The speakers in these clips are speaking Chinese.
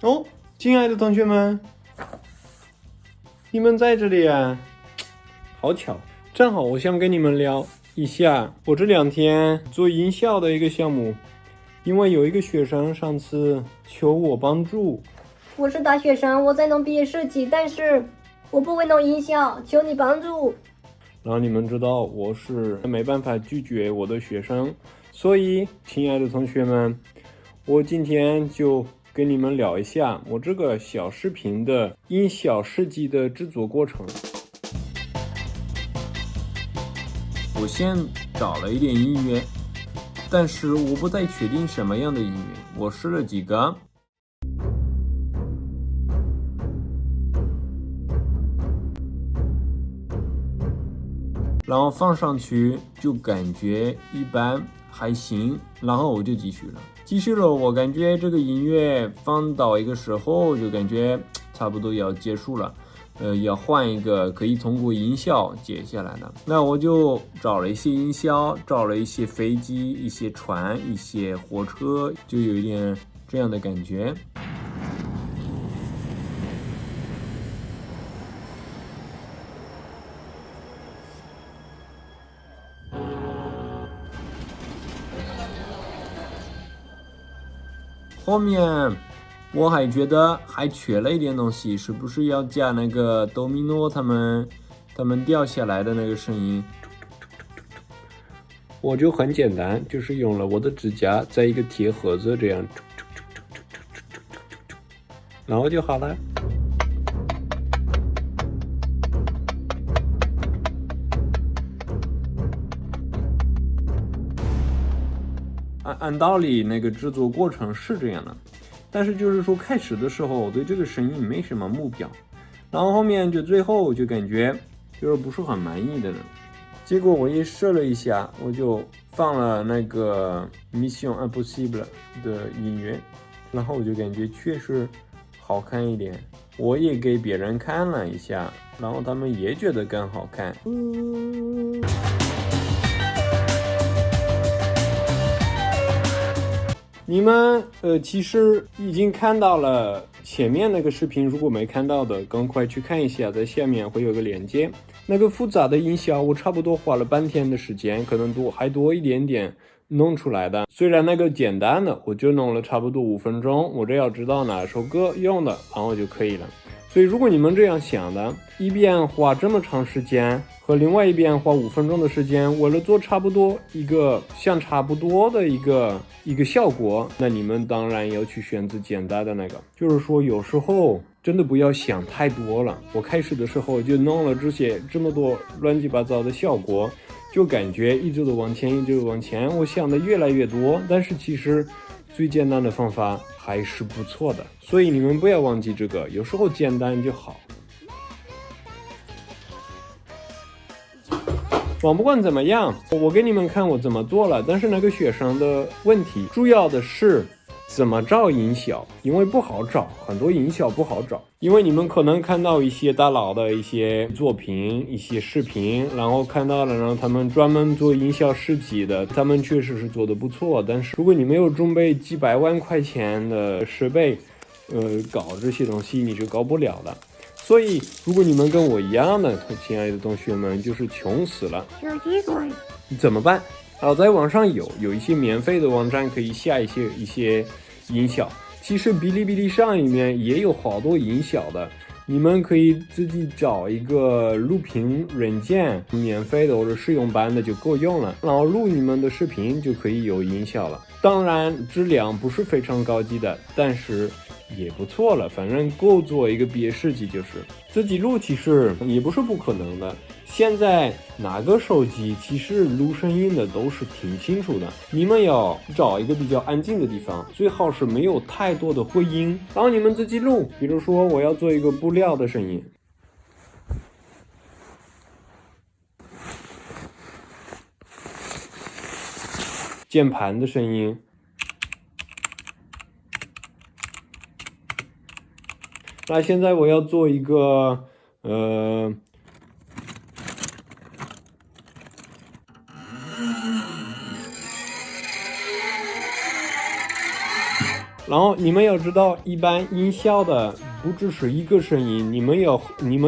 哦，亲爱的同学们，你们在这里啊，好巧，正好我想跟你们聊一下我这2天做音效的一个项目，因为有一个学生上次求我帮助。我是大学生，我在弄毕业设计，但是我不会弄音效，求你帮助。然后你们知道我是没办法拒绝我的学生，所以亲爱的同学们，我今天就跟你们聊一下我这个小视频的音效设计的制作过程。我先找了一点音乐，但是我不太确定什么样的音乐，我试了几个。然后放上去就感觉一般，还行，然后我就继续了。我感觉这个音乐放到一个时候就感觉差不多要结束了，要换一个可以通过音效接下来的。那我就找了一些音效，找了一些飞机、一些船、一些火车，就有一点这样的感觉。后面我还觉得还缺了一点东西，是不是要加那个多米诺他们掉下来的那个声音？我就很简单，就是用了我的指甲在一个铁盒子这样，然后就好了。按道理那个制作过程是这样的，但是就是说开始的时候我对这个声音没什么目标，然后后面就最后就感觉就是不是很满意的呢。结果我也试了一下，我就放了那个 Mission Impossible 的音乐，然后我就感觉确实好看一点。我也给别人看了一下，然后他们也觉得更好看。你们其实已经看到了前面那个视频，如果没看到的赶快去看一下，在下面会有个链接。那个复杂的音效我差不多花了半天的时间，可能还多一点点弄出来的。虽然那个简单的我就弄了差不多5分钟，我只要知道哪首歌用的，然后就可以了。所以如果你们这样想的，一边花这么长时间和另外一边花5分钟的时间，为了做差不多的一个效果，那你们当然要去选择简单的那个。就是说有时候真的不要想太多了。我开始的时候就弄了这么多乱七八糟的效果，就感觉一直都往前，我想的越来越多，但是其实最简单的方法还是不错的，所以你们不要忘记这个，有时候简单就好。不管怎么样，我给你们看我怎么做了，但是那个学生的问题主要的是怎么找音效，因为不好找，很多音效不好找。因为你们可能看到一些大佬的一些作品、一些视频，然后看到了，然后他们专门做音效设计的，他们确实是做的不错。但是如果你没有准备几百万块钱的设备，搞这些东西你就搞不了了。所以如果你们跟我一样的，亲爱的同学们，就是穷死了，怎么办？在网上有一些免费的网站可以下一些音效。其实哔哩哔哩上里面也有好多音效的，你们可以自己找一个录屏软件，免费的或者试用版的就够用了，然后录你们的视频就可以有音效了。当然质量不是非常高级的，但是也不错了，反正够做一个毕业设计。就是自己录其实也不是不可能的，现在哪个手机其实录声音的都是挺清楚的。你们要找一个比较安静的地方，最好是没有太多的回音，然后你们自己录。比如说我要做一个布料的声音，键盘的声音，那现在我要做一个然后你们要知道，一般音效的不只是一个声音，你们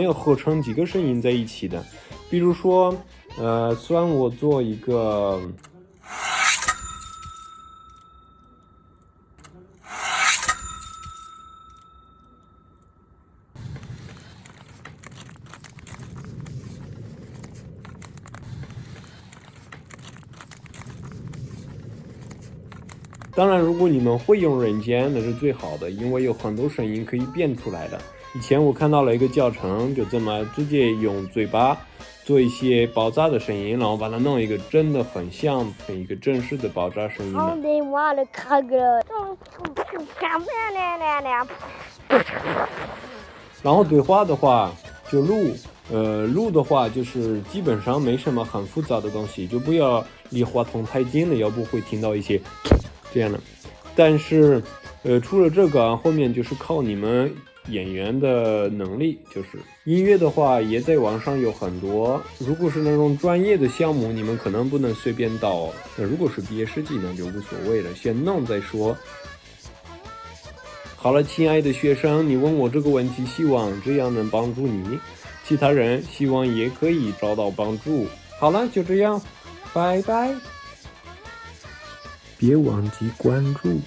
要合成几个声音在一起的。比如说，算我做一个。当然，如果你们会用软件，那是最好的，因为有很多声音可以变出来的。以前我看到了一个教程，就这么直接用嘴巴做一些爆炸的声音，然后把它弄一个真的很像一个真实的爆炸声音的。然后对话的话就录的话就是基本上没什么很复杂的东西，就不要离话筒太近了，要不会听到一些这样的。但是除了这个后面就是靠你们演员的能力，就是音乐的话也在网上有很多，如果是那种专业的项目，你们可能不能随便到，如果是毕业设计呢就无所谓了，先弄再说。好了，亲爱的学生，你问我这个问题，希望这样能帮助你，其他人希望也可以找到帮助。好了，就这样，拜拜，别忘记关注。